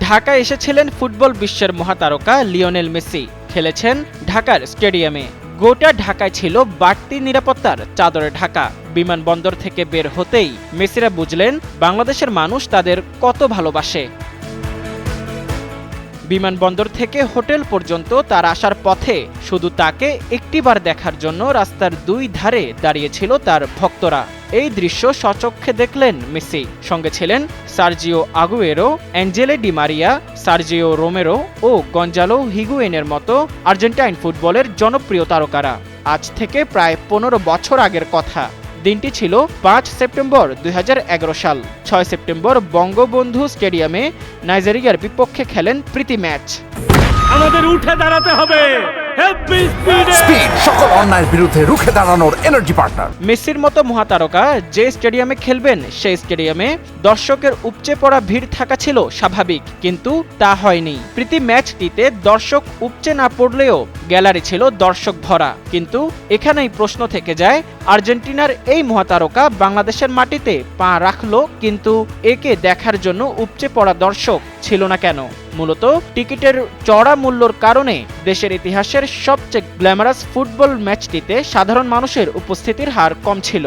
ঢাকায় এসেছিলেন ফুটবল বিশ্বের মহাতারকা লিওনেল মেসি। খেলেছেন ঢাকার স্টেডিয়ামে। গোটা ঢাকায় ছিল বাড়তি নিরাপত্তার চাদরে ঢাকা। বিমানবন্দর থেকে বের হতেই মেসিরা বুঝলেন বাংলাদেশের মানুষ তাদের কত ভালোবাসে। বিমানবন্দর থেকে হোটেল পর্যন্ত তার আসার পথে শুধু তাকে একটিবার দেখার জন্য রাস্তার দুই ধারে দাঁড়িয়েছিল তার ভক্তরা। এই দৃশ্য স্বচক্ষে দেখলেন মেসি। সঙ্গে ছিলেন Sergio Aguero, Angel Di Maria, Sergio Romero ও গঞ্জালো হিগুয়েনের মতো আর্জেন্টাইন ফুটবলের জনপ্রিয় তারকারা। আজ থেকে প্রায় ১৫ বছর আগের কথা। দিনটি ছিল ৫ সেপ্টেম্বর ২০১১ সাল। ৬ সেপ্টেম্বর বঙ্গবন্ধু স্টেডিয়ামে নাইজেরিয়ার বিপক্ষে খেলেন প্রীতি ম্যাচ। আমাদের উঠে দাঁড়াতে হবে। স্পিড সকল অন্যায়ের বিরুদ্ধে রুখে দাঁড়ানোর এনার্জি পার্টনার। মেসির মতো মহাতারকা যে স্টেডিয়ামে খেলবেন সেই স্টেডিয়ামে দর্শকের উপচে পড়া ভিড় থাকা ছিল স্বাভাবিক, কিন্তু তা হয়নি। প্রীতি ম্যাচটিতে দর্শক উপচে না পড়লেও গ্যালারি ছিল দর্শক ভরা। কিন্তু এখানেই প্রশ্ন থেকে যায়, আর্জেন্টিনার এই মহাতারকা বাংলাদেশের মাটিতে পা রাখলো, কিন্তু একে দেখার জন্য উপচে পড়া দর্শক ছিল না কেন? মূলত টিকিটের চড়া মূল্যর কারণে দেশের ইতিহাসের সবচেয়ে গ্ল্যামারাস ফুটবল ম্যাচটিতে সাধারণ মানুষের উপস্থিতির হার কম ছিল।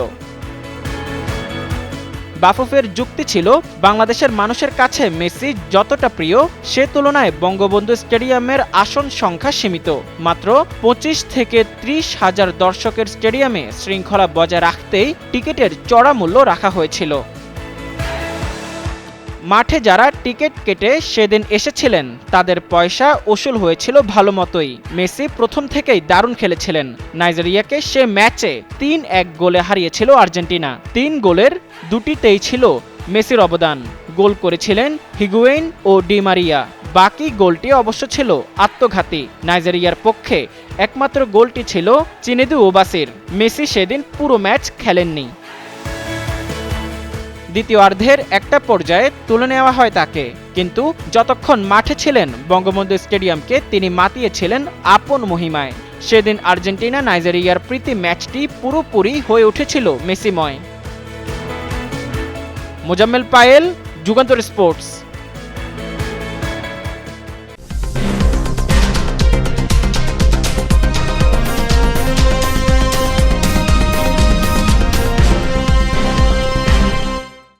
বাফুফের যুক্তি ছিল, বাংলাদেশের মানুষের কাছে মেসি যতটা প্রিয় সে তুলনায় বঙ্গবন্ধু স্টেডিয়ামের আসন সংখ্যা সীমিত। মাত্র ২৫ থেকে ৩০ হাজার দর্শকের স্টেডিয়ামে শৃঙ্খলা বজায় রাখতেই টিকিটের চড়া মূল্য রাখা হয়েছিল। মাঠে যারা টিকিট কেটে সেদিন এসেছিলেন তাদের পয়সা উসুল হয়েছিল ভালো মতোই। মেসি প্রথম থেকেই দারুণ খেলেছিলেন। নাইজেরিয়াকে সে ম্যাচে ৩-১ গোলে হারিয়েছিল আর্জেন্টিনা। ৩ গোলের দুটিতেই ছিল মেসির অবদান। গোল করেছিলেন হিগুয়েইন ও ডি মারিয়া। বাকি গোলটি অবশ্য ছিল আত্মঘাতী। নাইজেরিয়ার পক্ষে একমাত্র গোলটি ছিল চিনেদু ওবাসির। মেসি সেদিন পুরো ম্যাচ খেলেননি। দ্বিতীয়ার্ধের একটা পর্যায়ে তুলে নেওয়া হয় তাকে, কিন্তু যতক্ষণ মাঠে ছিলেন বঙ্গবন্ধু স্টেডিয়ামকে তিনি মাতিয়েছিলেন আপন মহিমায়। সেদিন আর্জেন্টিনা নাইজেরিয়ার প্রীতি ম্যাচটি পুরোপুরি হয়ে উঠেছিল মেসিময়। মোজাম্মেল পায়েল, যুগান্তর স্পোর্টস।